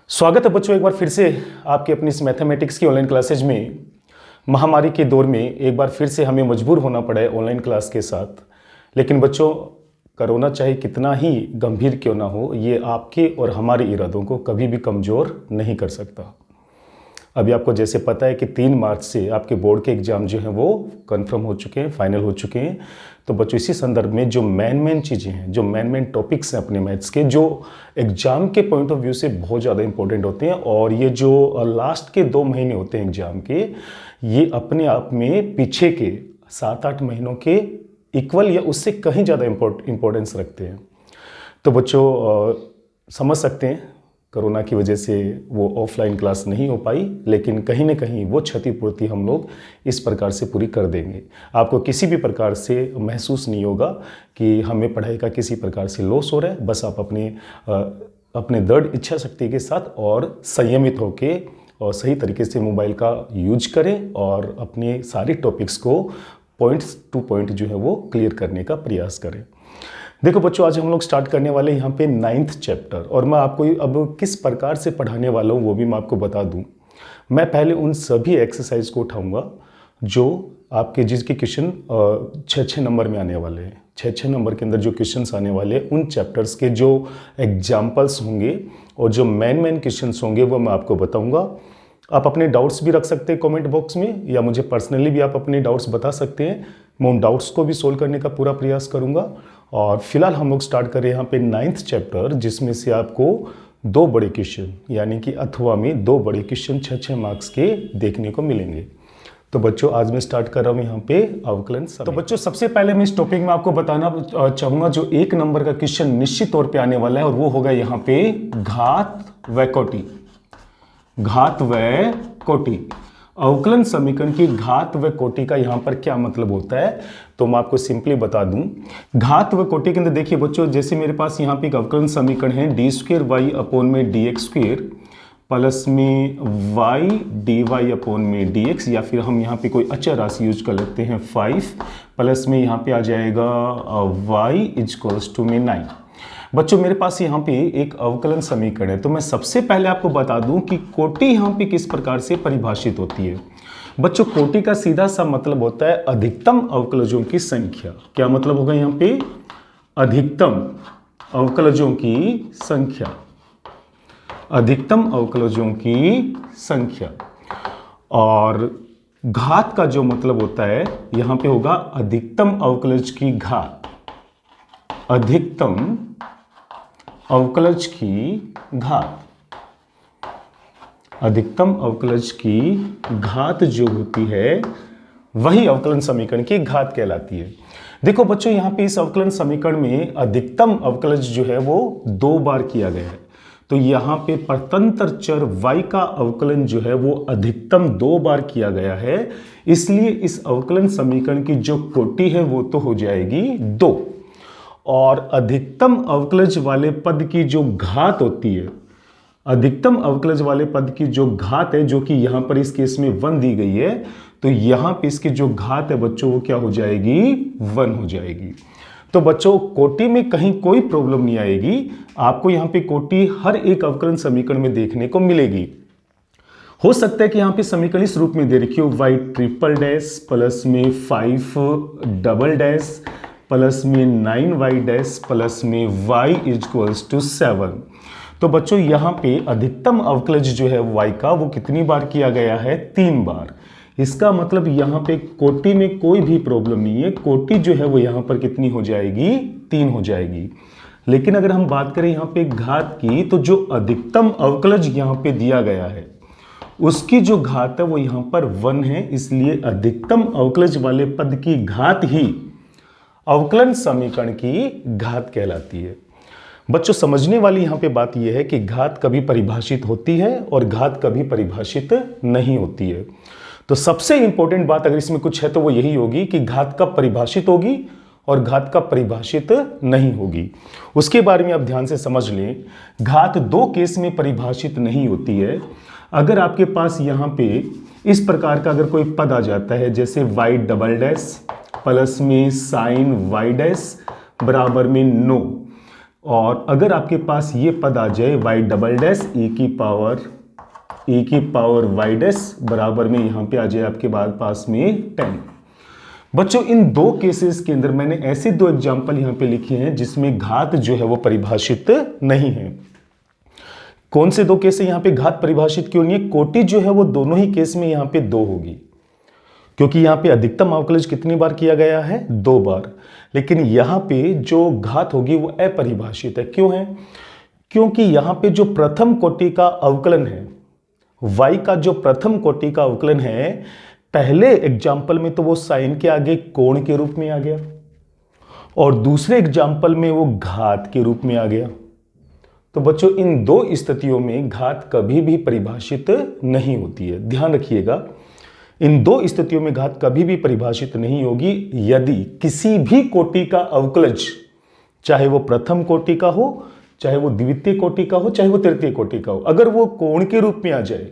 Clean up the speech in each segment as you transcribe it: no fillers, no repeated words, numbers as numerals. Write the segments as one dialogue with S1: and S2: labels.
S1: स्वागत है बच्चों एक बार फिर से आपके अपनी इस मैथमेटिक्स की ऑनलाइन क्लासेज में। महामारी के दौर में एक बार फिर से हमें मजबूर होना पड़ा है ऑनलाइन क्लास के साथ। लेकिन बच्चों, कोरोना चाहे कितना ही गंभीर क्यों ना हो, ये आपके और हमारे इरादों को कभी भी कमज़ोर नहीं कर सकता। अभी आपको जैसे पता है कि 3 मार्च से आपके बोर्ड के एग्ज़ाम जो हैं वो कंफर्म हो चुके हैं, फाइनल हो चुके हैं। तो बच्चों, इसी संदर्भ में जो मेन चीज़ें हैं, जो मेन टॉपिक्स हैं अपने मैथ्स के, जो एग्ज़ाम के पॉइंट ऑफ व्यू से बहुत ज़्यादा इंपॉर्टेंट होते हैं, और ये जो लास्ट के 2 महीने होते हैं एग्ज़ाम के, ये अपने आप में पीछे के 7-8 महीनों के इक्वल या उससे कहीं ज़्यादा इम्पोर्टेंस रखते हैं। तो बच्चों, समझ सकते हैं कोरोना की वजह से वो ऑफलाइन क्लास नहीं हो पाई, लेकिन कहीं ना कहीं वो क्षतिपूर्ति हम लोग इस प्रकार से पूरी कर देंगे। आपको किसी भी प्रकार से महसूस नहीं होगा कि हमें पढ़ाई का किसी प्रकार से लॉस हो रहा है। बस आप अपने दृढ़ इच्छा शक्ति के साथ और संयमित होके और सही तरीके से मोबाइल का यूज करें और अपने सारे टॉपिक्स को पॉइंट्स टू पॉइंट जो है वो क्लियर करने का प्रयास करें। देखो बच्चों, आज हम लोग स्टार्ट करने वाले हैं यहाँ पे 9th चैप्टर, और मैं आपको अब किस प्रकार से पढ़ाने वाला हूँ वो भी मैं आपको बता दूँ। मैं पहले उन सभी एक्सरसाइज को उठाऊँगा जो आपके जिसके क्वेश्चन 6-6 नंबर में आने वाले हैं। 6-6 नंबर के अंदर जो क्वेश्चंस आने वाले हैं, उन चैप्टर्स के जो एग्जाम्पल्स होंगे और जो मेन क्वेश्चंस होंगे वो मैं आपको बताऊँगा। आप अपने डाउट्स भी रख सकते हैं कमेंट बॉक्स में, या मुझे पर्सनली भी आप अपने डाउट्स बता सकते हैं। मैं उन डाउट्स को भी सोल्व करने का पूरा प्रयास करूंगा। और फिलहाल हम लोग स्टार्ट कर रहे हैं यहाँ पे 9th चैप्टर, जिसमें से आपको 2 बड़े क्वेश्चन, यानी कि अथवा में 2 बड़े क्वेश्चन 6-6 मार्क्स के देखने को मिलेंगे। तो बच्चों, आज मैं स्टार्ट कर रहा हूँ यहाँ पे अवकलन समीकरण। तो बच्चों, सबसे पहले मैं इस टॉपिक में आपको बताना चाहूँगा जो 1 नंबर का क्वेश्चन निश्चित तौर पर आने वाला है, और वो होगा यहाँ पे घात व कोटि। घात व कोटि, अवकलन समीकरण की घात व कोटि का यहाँ पर क्या मतलब होता है, तो मैं आपको सिंपली बता दूं। घात व कोटि के अंदर देखिए बच्चों, जैसे मेरे पास यहाँ पे एक अवकलन समीकरण है d² y dx² प्लस में y dy dx, या फिर हम यहाँ पे कोई अचर राशि यूज कर लेते हैं 5, प्लस में यहाँ पे आ जाएगा y = 9। बच्चों, मेरे पास यहाँ पे एक अवकलन समीकरण है, तो मैं सबसे पहले आपको बता दूं कि कोटि यहाँ पे किस प्रकार से परिभाषित होती है। बच्चों, कोटि का सीधा सा मतलब होता है अधिकतम अवकलजों की संख्या। क्या मतलब होगा यहाँ पे? अधिकतम अवकलजों की संख्या। अधिकतम अवकलजों की संख्या। और घात का जो मतलब होता है यहाँ पे होगा अधिकतम अवकलज की घात। अधिकतम अवकलज की घात। अधिकतम अवकलज की घात जो होती है वही अवकलन समीकरण की घात कहलाती है। देखो बच्चों, यहाँ पे इस अवकलन समीकरण में अधिकतम अवकलज जो है वो 2 बार किया गया है। तो यहाँ पे परतंत्र चर y का अवकलन जो है वो अधिकतम 2 बार किया गया है, इसलिए इस अवकलन समीकरण की जो कोटि है वो तो हो जाएगी 2। और अधिकतम अवकलज वाले पद की जो घात होती है, अधिकतम अवकलज वाले पद की जो घात है, जो कि यहां पर इस केस में 1 दी गई है, तो यहां पे इसकी जो घात है बच्चों वो क्या हो जाएगी? 1 हो जाएगी। तो बच्चों, कोटि में कहीं कोई प्रॉब्लम नहीं आएगी। आपको यहां पे कोटि हर एक अवकलन समीकरण में देखने को मिलेगी। हो सकता है कि यहां पे समीकरण इस रूप में दे रखी हो, y" प्लस में 5" प्लस में 9y' प्लस में y = 7। तो बच्चों, यहाँ पे अधिकतम अवकलज जो है y का वो कितनी बार किया गया है? 3 बार। इसका मतलब यहाँ पे कोटि में कोई भी प्रॉब्लम नहीं है। कोटि जो है वो यहाँ पर कितनी हो जाएगी? 3 हो जाएगी। लेकिन अगर हम बात करें यहाँ पे घात की, तो जो अधिकतम अवकलज यहाँ पे दिया गया है उसकी जो घात है वो यहाँ पर 1 है, इसलिए अधिकतम अवकलज वाले पद की घात ही अवकलन समीकरण की घात कहलाती है। बच्चों, समझने वाली यहाँ पे बात यह है कि घात कभी परिभाषित होती है और घात कभी परिभाषित नहीं होती है। तो सबसे इंपॉर्टेंट बात अगर इसमें कुछ है तो वो यही होगी कि घात कब परिभाषित होगी और घात कब परिभाषित नहीं होगी। उसके बारे में आप ध्यान से समझ लें। घात 2 केस में परिभाषित नहीं होती है। अगर आपके पास यहाँ पे इस प्रकार का अगर कोई पद आ जाता है, जैसे y" प्लस में sin y' बराबर में 9, और अगर आपके पास ये पद आ जाए y डबल डैश e की पावर y डैश बराबर में यहां पे आ जाए आपके पास में 10। बच्चों इन दो केसेस के अंदर मैंने ऐसे दो एग्जाम्पल यहां पे लिखे हैं जिसमें घात जो है वो परिभाषित नहीं है। कौन से दो केस यहां पे घात परिभाषित क्यों नहीं है? कोटि जो है वो दोनों ही केस में यहां पे 2 होगी, क्योंकि यहां पे अधिकतम अवकलज कितनी बार किया गया है? 2 बार। लेकिन यहां पे जो घात होगी वो अपरिभाषित है। क्यों है? क्योंकि यहां पे जो प्रथम कोटि का अवकलन है, y का जो प्रथम कोटि का अवकलन है, पहले एग्जाम्पल में तो वो साइन के आगे कोण के रूप में आ गया और दूसरे एग्जाम्पल में वो घात के रूप में आ गया। तो बच्चों इन दो स्थितियों में घात कभी भी परिभाषित नहीं होती है, ध्यान रखिएगा। इन दो स्थितियों में घात कभी भी परिभाषित नहीं होगी यदि किसी भी कोटि का अवकलज, चाहे वो प्रथम कोटि का हो, चाहे वो द्वितीय कोटि का हो, चाहे वो तृतीय कोटि का हो, अगर वो कोण के रूप में आ जाए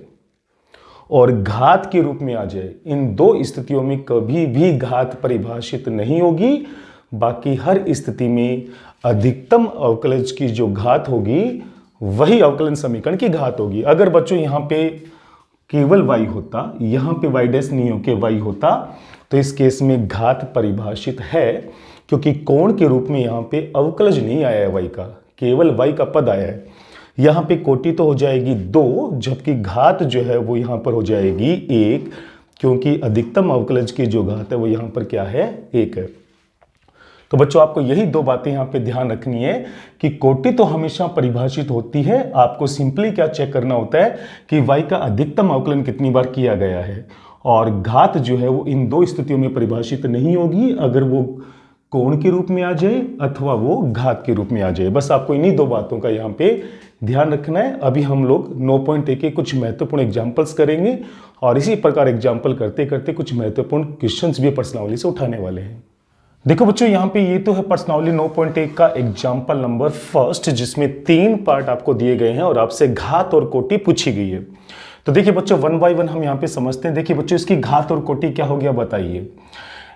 S1: और घात के रूप में आ जाए, इन दो स्थितियों में कभी भी घात परिभाषित नहीं होगी। बाकी हर स्थिति में अधिकतम अवकलज की जो घात होगी वही अवकलन समीकरण की घात होगी। अगर बच्चों यहां पे केवल y होता, यहां पे y डैश नहीं हो के y होता, तो इस केस में घात परिभाषित है, क्योंकि कोण के रूप में यहां पे अवकलज नहीं आया है y का, केवल y का पद आया है। यहां पे कोटि तो हो जाएगी 2, जबकि घात जो है वो यहां पर हो जाएगी 1, क्योंकि अधिकतम अवकलज की जो घात है वो यहां पर क्या है? 1 है। तो बच्चों आपको यही दो बातें यहां पे ध्यान रखनी है कि कोटि तो हमेशा परिभाषित होती है, आपको सिंपली क्या चेक करना होता है कि y का अधिकतम अवकलन कितनी बार किया गया है, और घात जो है वो इन दो स्थितियों में परिभाषित नहीं होगी, अगर वो कोण के रूप में आ जाए अथवा वो घात के रूप में आ जाए। बस आपको इन्हीं दो बातों का यहाँ पे ध्यान रखना है। अभी हम लोग 9.1 के कुछ महत्वपूर्ण एग्जाम्पल्स करेंगे और इसी प्रकार एग्जाम्पल करते करते कुछ महत्वपूर्ण क्वेश्चंस भी प्रश्नावली से उठाने वाले हैं। देखो बच्चों यहाँ पे ये तो है प्रश्नावली 9.1 का एग्जाम्पल नंबर फर्स्ट, जिसमें 3 पार्ट आपको दिए गए हैं और आपसे घात और कोटि पूछी गई है। तो देखिए बच्चों 1 बाय 1 हम यहाँ पे समझते हैं। देखिए बच्चों इसकी घात और कोटि क्या हो गया बताइए।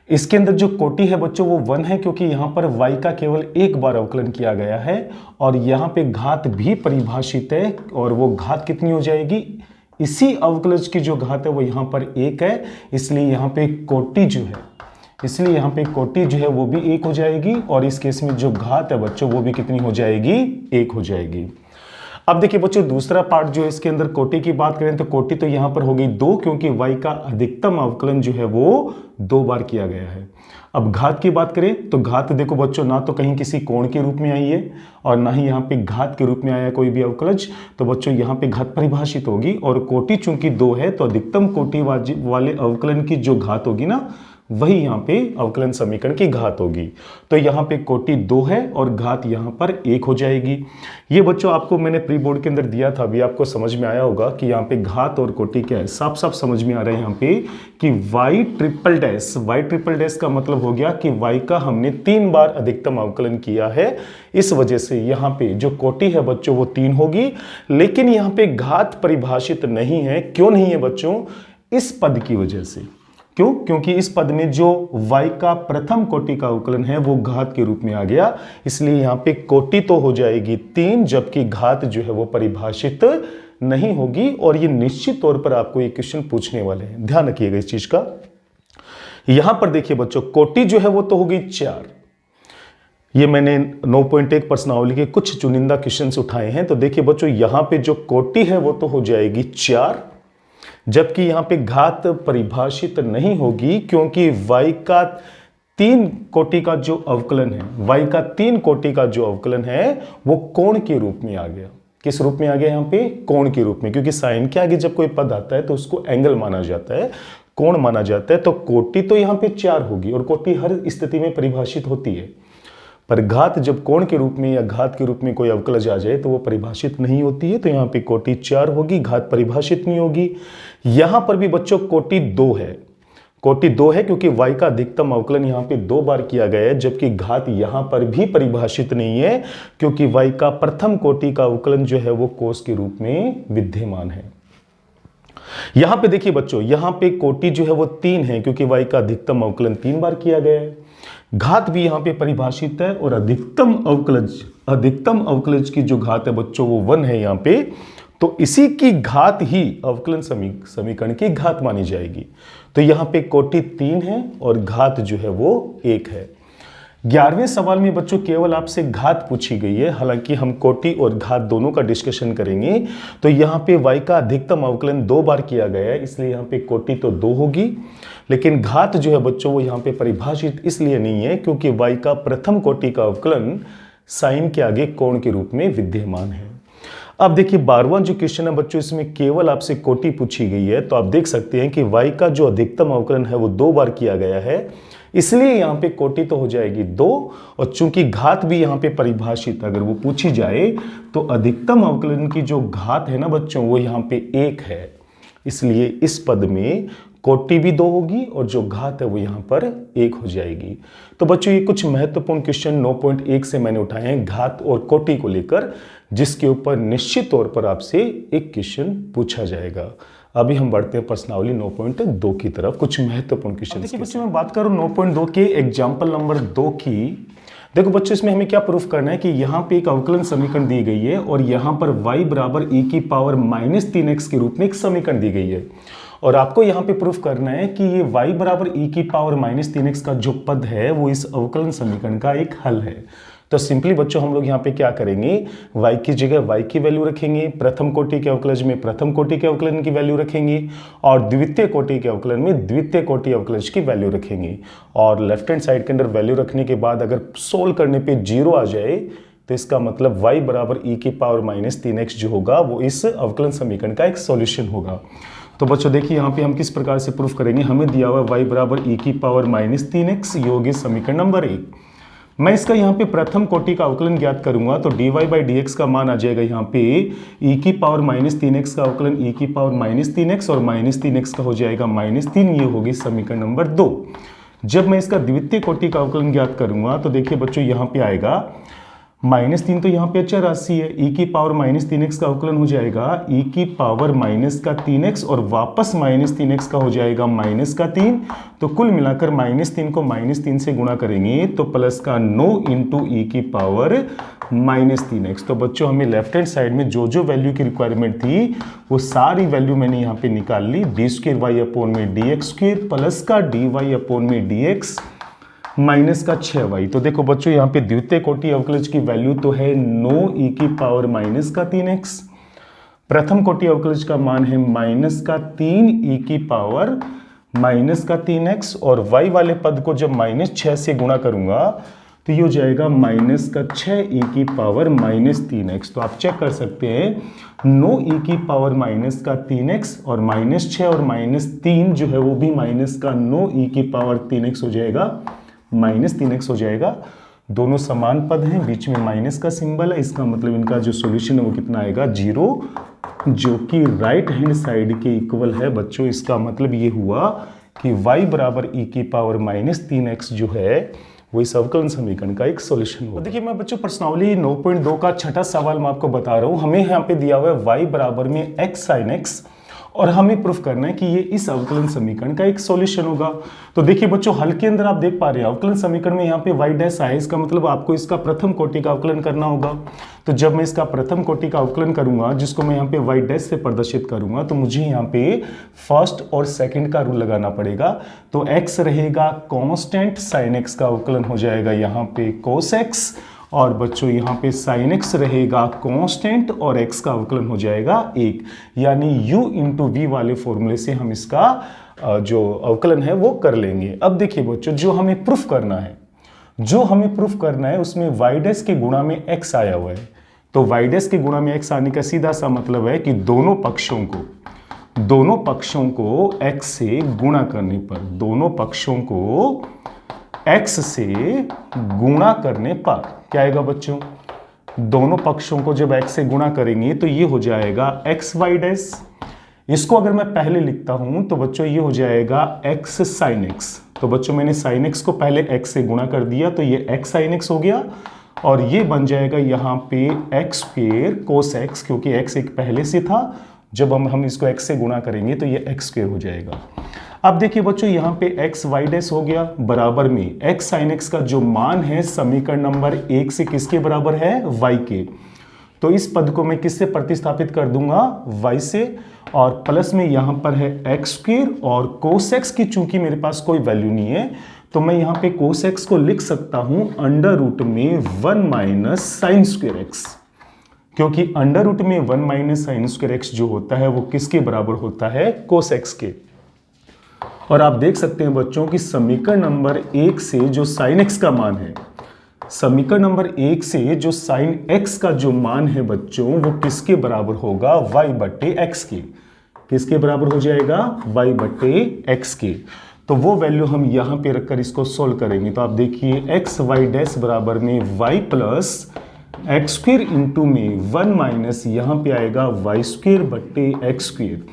S1: इसके अंदर जो कोटि है बच्चों वो 1 है, क्योंकि यहाँ पर y का केवल एक बार अवकलन किया गया है, और यहाँ पे घात भी परिभाषित है, और वो घात कितनी हो जाएगी? इसी अवकलज की जो घात है वो यहाँ पर 1 है, इसलिए यहाँ पे कोटि जो है वो भी 1 हो जाएगी, और इस केस में जो घात है बच्चों वो भी कितनी हो जाएगी? 1 हो जाएगी। अब देखिए बच्चों दूसरा पार्ट जो है इसके अंदर कोटि की बात करें तो कोटि तो यहां पर हो गई 2, क्योंकि y का अधिकतम अवकलन जो है वो 2 बार किया गया है। अब घात की बात करें तो घात देखो बच्चों ना तो कहीं किसी कोण के रूप में आई है और ना ही यहाँ पे घात के रूप में आया कोई भी अवकलज, तो बच्चों यहाँ पे घात परिभाषित होगी, और कोटि चूंकि 2 है तो अधिकतम कोटि वाले अवकलन की जो घात होगी ना वही यहाँ पे अवकलन समीकरण की घात होगी। तो यहाँ पे कोटि 2 है और घात यहाँ पर 1 हो जाएगी। ये बच्चों आपको मैंने प्री बोर्ड के अंदर दिया था, अभी आपको समझ में आया होगा कि यहाँ पे घात और कोटि क्या है, साफ साफ समझ में आ रहा है यहाँ पे कि y ट्रिपल डैश का मतलब हो गया कि y का हमने 3 बार अधिकतम अवकलन किया है, इस वजह से यहाँ पे जो कोटि है बच्चों वो 3 होगी। लेकिन यहाँ पे घात परिभाषित नहीं है। क्यों नहीं है बच्चों? इस पद की वजह से। क्यों? क्योंकि इस पद में जो y का प्रथम कोटि का अवकलन है वो घात के रूप में आ गया, इसलिए यहाँ पे कोटि तो हो जाएगी 3, जबकि घात जो है वो परिभाषित नहीं होगी। और ये निश्चित तौर पर आपको ये क्वेश्चन पूछने वाले हैं, ध्यान रखिएगा इस चीज का। यहां पर देखिए बच्चों कोटि जो है वो तो होगी 4। ये मैंने 9.1 प्रश्नावली के कुछ चुनिंदा क्वेश्चन उठाए हैं। तो देखिए बच्चों यहां पे जो कोटि है वो तो हो जाएगी 4, जबकि यहां पे घात परिभाषित नहीं होगी, क्योंकि y का 3 कोटि का जो अवकलन है, y का 3 कोटि का जो अवकलन है वो कोण के रूप में आ गया। किस रूप में आ गया? यहाँ पे कोण के रूप में, क्योंकि साइन के आगे जब कोई पद आता है तो उसको एंगल माना जाता है, कोण माना जाता है। तो कोटि तो यहाँ पे 4 होगी, और कोटि हर स्थिति में परिभाषित होती है, पर घात जब कोण के रूप में या घात के रूप में कोई अवकलज आ जाए तो वो परिभाषित नहीं होती है। तो यहाँ पे कोटि 4 होगी, घात परिभाषित नहीं होगी। यहां पर भी बच्चों कोटि 2 है, कोटि 2 है क्योंकि y का अधिकतम अवकलन यहाँ पे 2 बार किया गया है, जबकि घात यहां पर भी परिभाषित नहीं है, क्योंकि y का प्रथम कोटि का अवकलन जो है वो कोस के रूप में विद्यमान है। यहां पे देखिए बच्चों, यहां पे कोटि जो है वो 3 है, क्योंकि y का अधिकतम अवकलन 3 बार किया गया है, घात भी यहाँ पे परिभाषित है और अधिकतम अवकलज की जो घात है बच्चों वो 1 है यहाँ पे। तो इसी की घात ही अवकलन समीकरण की घात मानी जाएगी। तो यहाँ पे कोटि 3 है और घात जो है वो 1 है। 11वें सवाल में बच्चों केवल आपसे घात पूछी गई है, हालांकि हम कोटि और घात दोनों का डिस्कशन करेंगे। तो यहाँ पे y का अधिकतम अवकलन 2 बार किया गया है, इसलिए यहाँ पे कोटि तो 2 होगी, लेकिन घात जो है बच्चों वो यहाँ पे परिभाषित इसलिए नहीं है क्योंकि y का प्रथम कोटि का अवकलन साइन के आगे कोण के रूप में विद्यमान है। अब देखिए 12वां जो क्वेश्चन है बच्चों, इसमें केवल आपसे कोटि पूछी गई है। तो आप देख सकते हैं कि y का जो अधिकतम अवकलन है वो 2 बार किया गया है, इसलिए यहाँ पे कोटि तो हो जाएगी 2, और चूंकि घात भी यहाँ पे परिभाषित अगर वो पूछी जाए तो अधिकतम अवकलन की जो घात है ना बच्चों वो यहाँ पे 1 है, इसलिए इस पद में कोटि भी 2 होगी और जो घात है वो यहाँ पर 1 हो जाएगी। तो बच्चों ये कुछ महत्वपूर्ण क्वेश्चन 9.1 से मैंने उठाए हैं घात और कोटि को लेकर, जिसके ऊपर निश्चित तौर पर आपसे एक क्वेश्चन पूछा जाएगा। अभी हम बढ़ते हैं प्रश्नावली 9.2 की तरफ, कुछ महत्वपूर्ण क्वेश्चन। देखिए बच्चों मैं बात करूं 9.2 के एग्जाम्पल नंबर 2 की। देखो बच्चों इसमें हमें क्या प्रूफ करना है कि यहाँ पे एक अवकलन समीकरण दी गई है और यहाँ पर y बराबर e की पावर -3x के रूप में एक समीकरण दी गई है, और आपको यहाँ पे प्रूफ करना है कि ये y बराबर e की पावर -3x का जो पद है वो इस अवकलन समीकरण का एक हल है। तो सिंपली बच्चों हम लोग यहाँ पे क्या करेंगे, y की जगह y की वैल्यू रखेंगे, प्रथम कोटि के अवकलज में प्रथम कोटि के अवकलन की वैल्यू रखेंगे, और द्वितीय कोटि के अवकलन में द्वितीय कोटि अवकलज की वैल्यू रखेंगे। और लेफ्ट हैंड साइड के अंदर वैल्यू रखने के बाद अगर सोल्व करने पे 0 आ जाए तो इसका मतलब y बराबर e की पावर -3x जो होगा वो इस अवकलन समीकरण का एक सॉल्यूशन होगा। तो बच्चों देखिए यहाँ पे हम किस प्रकार से प्रूफ करेंगे, हमें दिया हुआ y बराबर e की पावर -3x योगी समीकरण नंबर 1। मैं इसका यहाँ पे प्रथम कोटि का अवकलन ज्ञात करूंगा तो dy/dx का मान आ जाएगा यहाँ पे e की पावर -3x का अवकलन e की पावर -3x और -3x का हो जाएगा -3, ये होगी समीकरण नंबर 2। जब मैं इसका द्वितीय कोटि का अवकलन ज्ञात करूंगा तो देखिए बच्चों यहाँ पे आएगा -3, तो यहाँ पे अचर राशि है, e की पावर -3x का अवकलन हो जाएगा e की पावर -3x और वापस -3x का हो जाएगा -3। तो कुल मिलाकर -3 को -3 से गुणा करेंगे तो प्लस का 9 इंटू e की पावर -3x। तो बच्चों हमें लेफ्ट हैंड साइड में जो जो वैल्यू की रिक्वायरमेंट थी वो सारी वैल्यू मैंने यहाँ पे निकाल ली। d²y/dx² प्लस का dy/dx माइनस का 6y। तो देखो बच्चों यहाँ पे द्वितीय कोटि अवकलज की वैल्यू तो है 9 e की पावर -3x, प्रथम कोटि अवकलज का मान है -3 e की पावर -3x, और y वाले पद को जब -6 से गुणा करूंगा तो ये हो जाएगा -6 e की पावर -3x। तो आप चेक कर सकते हैं 9 e की पावर -3x और -6 और -3 जो है वो भी -9 e की पावर 3x हो जाएगा, -3x हो जाएगा। दोनों समान पद हैं, बीच में माइनस का सिंबल है, इसका मतलब इनका जो सॉल्यूशन है वो कितना आएगा 0, जो कि राइट हैंड साइड के इक्वल है बच्चों। इसका मतलब ये हुआ कि y बराबर e की पावर -3x जो है वो इस अवकलन समीकरण का एक सॉल्यूशन होगा। देखिए मैं बच्चों प्रश्नावली 9.2 का छठा सवाल मैं आपको बता रहा हूं। हमें यहाँ पे दिया हुआ है y बराबर में x sin x और हमें प्रूफ करना है कि ये इस अवकलन समीकरण का एक सॉल्यूशन होगा। तो देखिए बच्चों हल के अंदर आप देख पा रहे हैं अवकलन समीकरण में यहाँ पे y डैश आया, इसका मतलब आपको इसका प्रथम कोटि का अवकलन करना होगा। तो जब मैं इसका प्रथम कोटि का अवकलन करूंगा जिसको मैं यहाँ पे y डैश से प्रदर्शित करूंगा तो मुझे यहाँ पे फर्स्ट और सेकंड का रूल लगाना पड़ेगा। तो x रहेगा कांस्टेंट, sin x का अवकलन हो जाएगा यहाँ पे cos x, और बच्चों यहाँ पे sin x रहेगा कांस्टेंट और x का अवकलन हो जाएगा 1, यानी u इंटू वी वाले फॉर्मूले से हम इसका जो अवकलन है वो कर लेंगे। अब देखिए बच्चों जो हमें प्रूफ करना है उसमें y डैश के गुणा में x आया हुआ है। तो y डैश के गुणा में x आने का सीधा सा मतलब है कि दोनों पक्षों को x से गुणा करने पर, दोनों पक्षों को x से गुणा करने पर क्या आएगा बच्चों, दोनों पक्षों को जब x से गुणा करेंगे तो ये हो जाएगा x y डैश। इसको अगर मैं पहले लिखता हूं तो बच्चों ये हो जाएगा x sin x। तो बच्चों मैंने sin x को पहले x से गुणा कर दिया तो ये x sin x हो गया, और ये बन जाएगा यहाँ पे x स्क्वायर cos x, क्योंकि x एक पहले से था, जब हम इसको x से गुणा करेंगे तो ये x स्क्वायर हो जाएगा। अब देखिए बच्चों यहाँ पे x y डैश हो गया बराबर में x sin x का जो मान है समीकरण नंबर 1 से किसके बराबर है, y के। तो इस पद को मैं किससे प्रतिस्थापित कर दूंगा, y से, और प्लस में यहां पर है एक्स स्क्वायर और कोस एक्स की चूंकि मेरे पास कोई वैल्यू नहीं है तो मैं यहां पे कोस एक्स को लिख सकता हूं अंडर रूट में 1 माइनस साइन स्क्वायर एक्स, क्योंकि अंडर रूट में 1 माइनस साइन स्क्वायर एक्स जो होता है वो किसके बराबर होता है, कोस एक्स के। और आप देख सकते हैं बच्चों की समीकरण नंबर 1 से जो साइन एक्स का मान है, समीकरण नंबर 1 से जो साइन x का जो मान है बच्चों वो किसके बराबर होगा, y बट्टे x के। किसके बराबर हो जाएगा, y बट्टे x के। तो वो वैल्यू हम यहां पे रखकर इसको सोल्व करेंगे। तो आप देखिए x y डैश बराबर में y plus x square into में 1 माइनस यहां पे आएगा y स्क्वायर बट्टे एक्स स्क्वायर,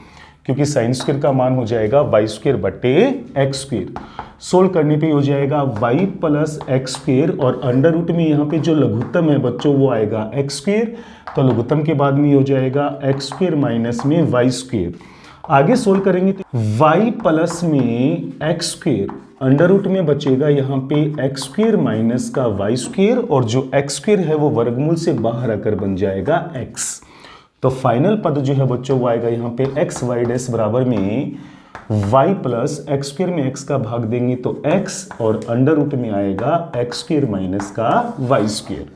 S1: क्योंकि साइन स्क्वायर का मान हो जाएगा y स्क्वायर बट्टे एक्स स्क्वायर। सोल्व करने पे हो जाएगा y प्लस एक्स स्क्वायर और अंडर रूट में यहाँ पे जो लघुत्तम है बच्चों वो आएगा एक्स स्क्वायर, तो लघुत्तम के बाद में हो जाएगा एक्स स्क्वायर माइनस में वाई स्क्वायर। आगे सोल्व करेंगे तो y प्लस में एक्स स्क्वायर अंडर रूट में बचेगा यहाँ पे एक्स स्क्वायर माइनस का वाई स्क्वायर, और जो एक्स स्क्वायर है वो वर्गमूल से बाहर आकर बन जाएगा x। तो फाइनल पद जो है बच्चों वो आएगा यहाँ पे एक्स वाई डैश बराबर में y प्लस एक्स स्क्वायर में x का भाग देंगे तो x और अंडर रूट में आएगा एक्स स्क्वायर माइनस का y स्क्वायर।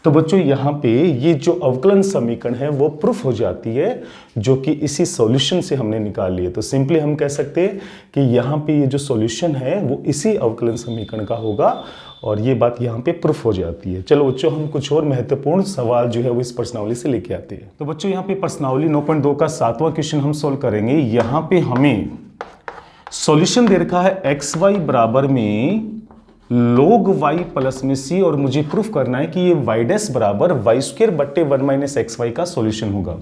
S1: तो बच्चों यहाँ पे ये जो अवकलन समीकरण है वो प्रूफ हो जाती है, जो कि इसी सॉल्यूशन से हमने निकाल लिए। तो सिंपली हम कह सकते हैं कि यहाँ पे ये जो सॉल्यूशन है वो इसी अवकलन समीकरण का होगा, और ये बात यहाँ पे प्रूफ हो जाती है। चलो बच्चों हम कुछ और महत्वपूर्ण सवाल जो है वो इस प्रश्नावली से लेके आते हैं। तो बच्चों यहाँ पे प्रश्नावली 9.2 का 7वां क्वेश्चन हम सोल्व करेंगे। यहाँ पे हमें सॉल्यूशन दे रखा है एक्स वाई बराबर में log y प्लस में c, और मुझे प्रूफ करना है कि ये y डैश बराबर वाई स्क्वायर बट्टे 1 माइनस एक्स वाई का सॉल्यूशन होगा।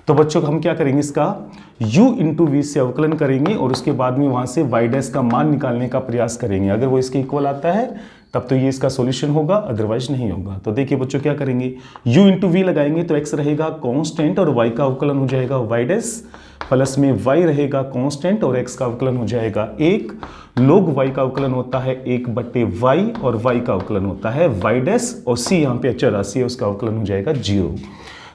S1: तो बच्चों हम क्या करेंगे, इसका u इंटू वी से अवकलन करेंगे और उसके बाद में वहां से y डैश का मान निकालने का प्रयास करेंगे। अगर वो इसके इक्वल आता है तब तो ये इसका सॉल्यूशन होगा, अदरवाइज नहीं होगा। तो देखिए बच्चों क्या करेंगे, u इंटू वी लगाएंगे तो x रहेगा कांस्टेंट और y का अवकलन हो जाएगा y डैश, प्लस में y रहेगा कांस्टेंट और x का अवकलन हो जाएगा 1। log y का अवकलन होता है 1 बट्टे y और y का अवकलन होता है y डैश, और c यहाँ पे अचर राशि है उसका अवकलन हो जाएगा 0।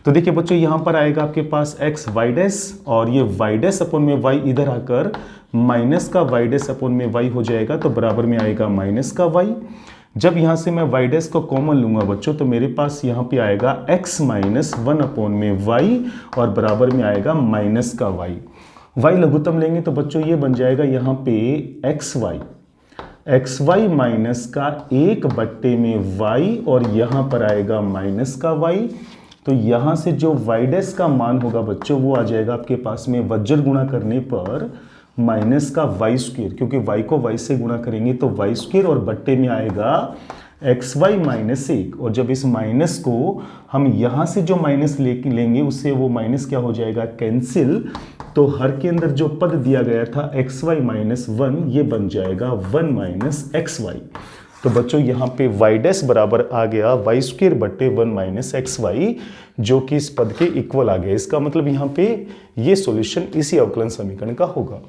S1: तो देखिए बच्चों यहाँ पर आएगा आपके पास x y डैश, और ये y डैश अपॉन में y इधर आकर माइनस का y डैश अपॉन में y हो जाएगा, तो बराबर में आएगा माइनस का y। जब यहाँ से मैं y डैश को कॉमन लूंगा बच्चों तो मेरे पास यहाँ पे आएगा x माइनस 1 अपॉन में y और बराबर में आएगा माइनस का y। y लघुत्तम लेंगे तो बच्चों ये बन जाएगा यहाँ पे एक्स वाई माइनस का 1 बट्टे में y और यहाँ पर आएगा माइनस का y। तो यहाँ से जो y डैश का मान होगा बच्चों वो आ जाएगा आपके पास में वज्र गुणा करने पर माइनस का वाई स्क्वायर, क्योंकि y को y से गुणा करेंगे तो वाई स्क्वायर, और बट्टे में आएगा एक्स वाई माइनस 1। और जब इस माइनस को हम यहाँ से जो माइनस लेंगे उससे वो माइनस क्या हो जाएगा, कैंसिल। तो हर के अंदर जो पद दिया गया था एक्स वाई माइनस 1 ये बन जाएगा 1 माइनस एक्स वाई। तो बच्चों यहाँ पे y डैश बराबर आ गया वाई स्क्वायर बट्टे 1 माइनस एक्स वाई, जो कि इस पद के इक्वल आ गया। इसका मतलब यहाँ पे ये सॉल्यूशन इसी अवकलन समीकरण का होगा।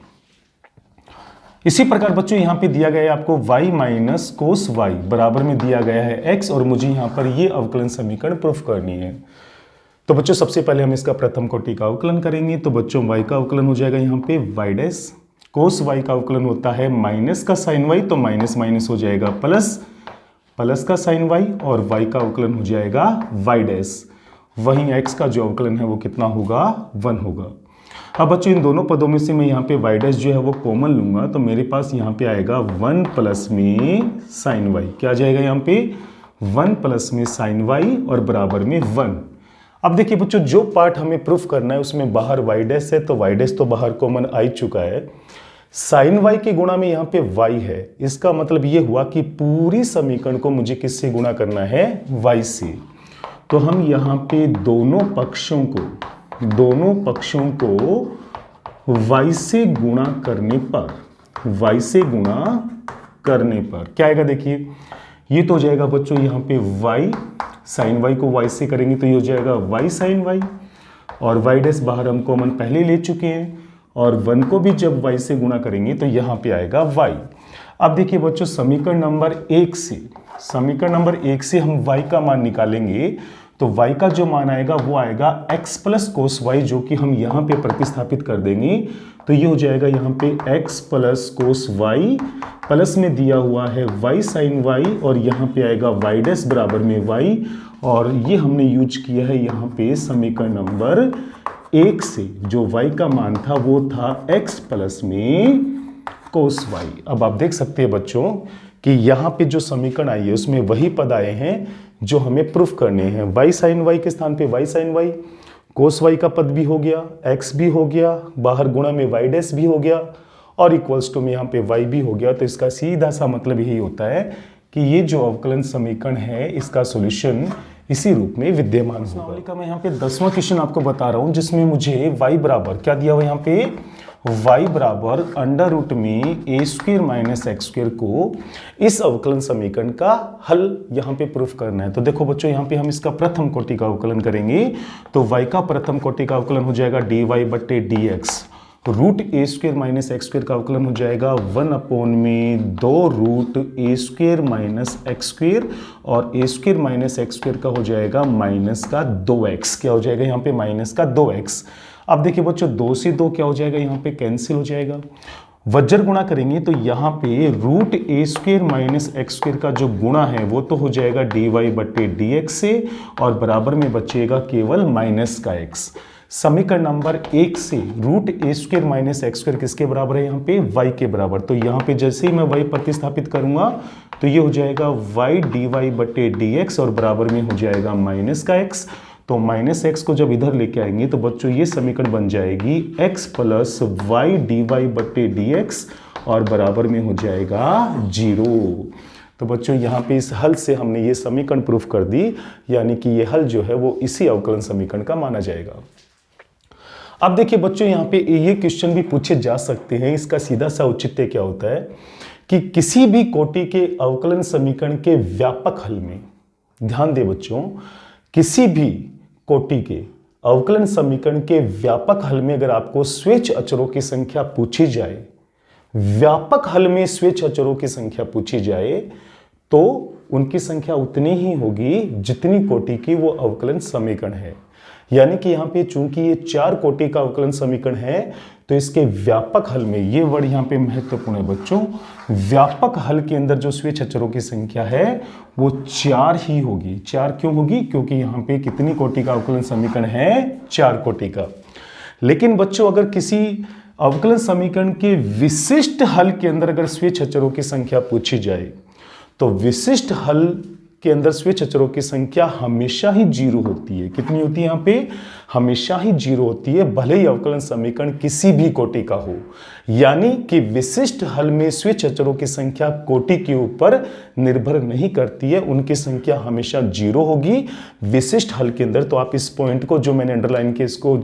S1: इसी प्रकार बच्चों यहाँ पे दिया गया है आपको y माइनस कोस y बराबर में दिया गया है x, और मुझे यहाँ पर ये अवकलन समीकरण प्रूफ करनी है। तो बच्चों सबसे पहले हम इसका प्रथम कोटि का अवकलन करेंगे। तो बच्चों y का अवकलन हो जाएगा यहाँ पे y डैश, कोस y का अवकलन होता है माइनस का साइन y, तो माइनस माइनस हो जाएगा प्लस, प्लस का साइन y, और y का अवकलन हो जाएगा y डैश। वहीं x का जो अवकलन है वो कितना होगा, 1 होगा। अब बच्चों इन दोनों पदों में से मैं यहाँ पे y डैश जो है वो कॉमन लूंगा, तो मेरे पास यहाँ पे आएगा 1 प्लस में साइन y। क्या आ जाएगा यहाँ पे, 1 प्लस में साइन y और बराबर में 1। अब देखिए बच्चों जो पार्ट हमें प्रूफ करना है उसमें बाहर y डैश है, तो y डैश तो बाहर कॉमन आ चुका है। साइन y के गुणा में यहाँ पे y है, इसका मतलब ये हुआ कि पूरी समीकरण को मुझे किससे गुणा करना है, y से। तो हम यहाँ पे दोनों पक्षों को y से गुणा करने पर क्या आएगा, देखिए ये तो हो जाएगा बच्चों यहाँ पे y साइन y को y से करेंगे तो ये हो जाएगा y साइन y, और y डैश बाहर हम कॉमन पहले ले चुके हैं, और 1 को भी जब y से गुणा करेंगे तो यहाँ पे आएगा y। अब देखिए बच्चों, समीकरण नंबर 1 से हम y का मान निकालेंगे तो y का जो मान आएगा वो आएगा x प्लस कोस y, जो कि हम यहाँ पे प्रतिस्थापित कर देंगे तो ये हो जाएगा यहाँ पे x plus cos y, plus में दिया हुआ है y साइन y, और यहाँ पे आएगा y डैश बराबर में y, और ये हमने यूज किया है यहाँ पे समीकरण नंबर 1 से। जो y का मान था वो था x प्लस में कोस y। अब आप देख सकते हैं बच्चों कि यहाँ पे जो समीकरण आई है उसमें वही पद आए हैं जो हमें प्रूफ करने हैं। y साइन y के स्थान पे y साइन y, कोस y का पद भी हो गया, x भी हो गया, बाहर गुणा में y डैश भी हो गया, और इक्वल्स टू में यहाँ पे y भी हो गया। तो इसका सीधा सा मतलब यही होता है कि ये जो अवकलन समीकरण है इसका सॉल्यूशन इसी रूप में विद्यमान होगा। का मैं यहाँ पे 10वां क्वेश्चन आपको बता रहा हूँ, जिसमें मुझे y बराबर क्या दिया हुआ यहाँ पे, y बराबर अंडर रूट में a square minus x square को इस अवकलन समीकरण का हल यहाँ पे प्रूफ करना है। तो देखो बच्चों, यहाँ पे हम इसका प्रथम कोटि का अवकलन करेंगे तो y का प्रथम कोटि का अवकलन हो जाएगा dy बट्टे dx, रूट ए स्क्वायर माइनस एक्स स्क्वायर का अवकलन हो जाएगा 1/2 रूट ए स्क्वायर माइनस एक्स स्क्वायर, और ए स्क्वायर माइनस एक्स स्क्वायर का हो जाएगा माइनस का 2x। क्या हो जाएगा यहाँ पे, माइनस का 2x। अब देखिए बच्चों, 2 से 2 क्या हो जाएगा, यहाँ पे कैंसिल हो जाएगा। वज्र गुणा करेंगे तो यहाँ पे रूट ए स्क्वायर माइनस एक्स स्क्वायर का जो गुणा है वो तो हो जाएगा dy बट्टे dx से, और बराबर में बचेगा केवल माइनस का x। समीकरण नंबर 1 से रूट ए स्क्वायर माइनस एक्स स्क्वायर किसके बराबर है, यहाँ पे y के बराबर। तो यहाँ पे जैसे ही मैं y प्रतिस्थापित करूंगा तो ये हो जाएगा y dy बट्टे dx, और बराबर में हो जाएगा माइनस का x। तो माइनस एक्स को जब इधर लेके आएंगे तो बच्चों ये समीकरण बन जाएगी x प्लस वाई dy बट्टे dx, और बराबर में हो जाएगा 0। तो बच्चों यहाँ पे इस हल से हमने ये समीकरण प्रूफ कर दी, यानी कि ये हल जो है वो इसी अवकलन समीकरण का माना जाएगा। अब देखिए बच्चों, यहाँ पे ये क्वेश्चन भी पूछे जा सकते हैं। इसका सीधा सा औचित्य क्या होता है कि किसी भी कोटि के अवकलन समीकरण के व्यापक हल में, ध्यान दे बच्चों, किसी भी कोटि के अवकलन समीकरण के व्यापक हल में अगर आपको स्वेच्छ अचरों की संख्या पूछी जाए, व्यापक हल में स्वेच्छ अचरों की संख्या पूछी जाए तो उनकी संख्या उतनी ही होगी जितनी कोटि की वो अवकलन समीकरण है। यानी कि यहाँ पे चूंकि ये 4 कोटि का अवकलन समीकरण है तो इसके व्यापक हल में, ये वर्ड यहाँ पे महत्वपूर्ण है बच्चों, व्यापक हल के अंदर जो स्वेच्छ अचरों की संख्या है वो 4 ही होगी। 4 क्यों होगी, क्योंकि यहाँ पे कितनी कोटि का अवकलन समीकरण है, 4 कोटि का। लेकिन बच्चों, अगर किसी अवकलन समीकरण के विशिष्ट हल के अंदर अगर स्वेच्छ अचरों की संख्या पूछी जाए तो विशिष्ट हल के अंदर स्वेच्छ अचरों की संख्या हमेशा ही 0 होती है। कितनी होती है यहाँ पे, हमेशा ही 0 होती है, भले ही अवकलन समीकरण किसी भी कोटि का हो। यानी कि विशिष्ट हल में स्वेच्छ अचरों की संख्या कोटि के ऊपर निर्भर नहीं करती है, उनकी संख्या हमेशा 0 होगी विशिष्ट हल के अंदर। तो आप इस पॉइंट को जो मैंने अंडरलाइन किया इसको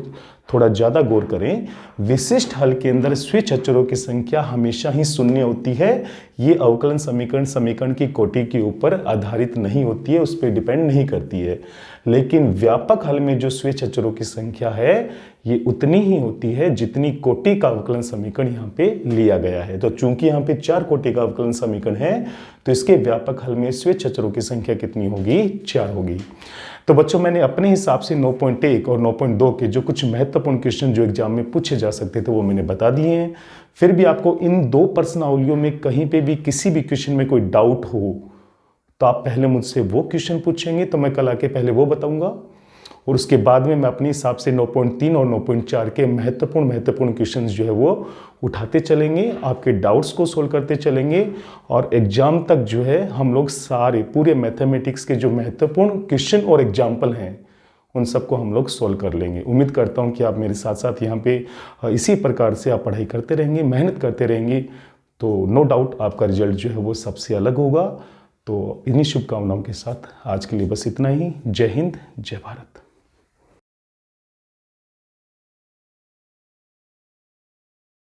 S1: थोड़ा ज्यादा गौर करें। विशिष्ट हल के अंदर स्वेच्छ अचरों की संख्या हमेशा ही 0 होती है। ये अवकलन समीकरण की कोटि के ऊपर आधारित नहीं होती है, उस पर डिपेंड नहीं करती है। लेकिन व्यापक हल में जो स्वेच्छ अचरों की संख्या है ये उतनी ही होती है जितनी कोटि का अवकलन समीकरण यहाँ पे लिया गया है। तो चूंकि यहाँ पे 4 कोटि का अवकलन समीकरण है तो इसके व्यापक हल में स्वेच्छ अचरों की संख्या कितनी होगी, 4 होगी। तो बच्चों, मैंने अपने हिसाब से 9.1 और 9.2 के जो कुछ महत्वपूर्ण क्वेश्चन जो एग्जाम में पूछे जा सकते थे वो मैंने बता दिए हैं। फिर भी आपको इन 2 प्रश्नावलियों में कहीं पे भी किसी भी क्वेश्चन में कोई डाउट हो तो आप पहले मुझसे वो क्वेश्चन पूछेंगे, तो मैं कल आके पहले वो बताऊंगा, और उसके बाद में मैं अपने हिसाब से 9.3 और 9.4 के महत्वपूर्ण क्वेश्चंस जो है वो उठाते चलेंगे, आपके डाउट्स को सोल्व करते चलेंगे, और एग्जाम तक जो है हम लोग सारे पूरे मैथमेटिक्स के जो महत्वपूर्ण क्वेश्चन और एग्जाम्पल हैं उन सबको हम लोग सोल्व कर लेंगे। उम्मीद करता हूँ कि आप मेरे साथ साथ यहाँ पे इसी प्रकार से आप पढ़ाई करते रहेंगे, मेहनत करते रहेंगे, तो नो डाउट आपका रिजल्ट जो है वो सबसे अलग होगा। तो इन्हीं शुभकामनाओं के साथ आज के लिए बस इतना ही। जय हिंद, जय भारत।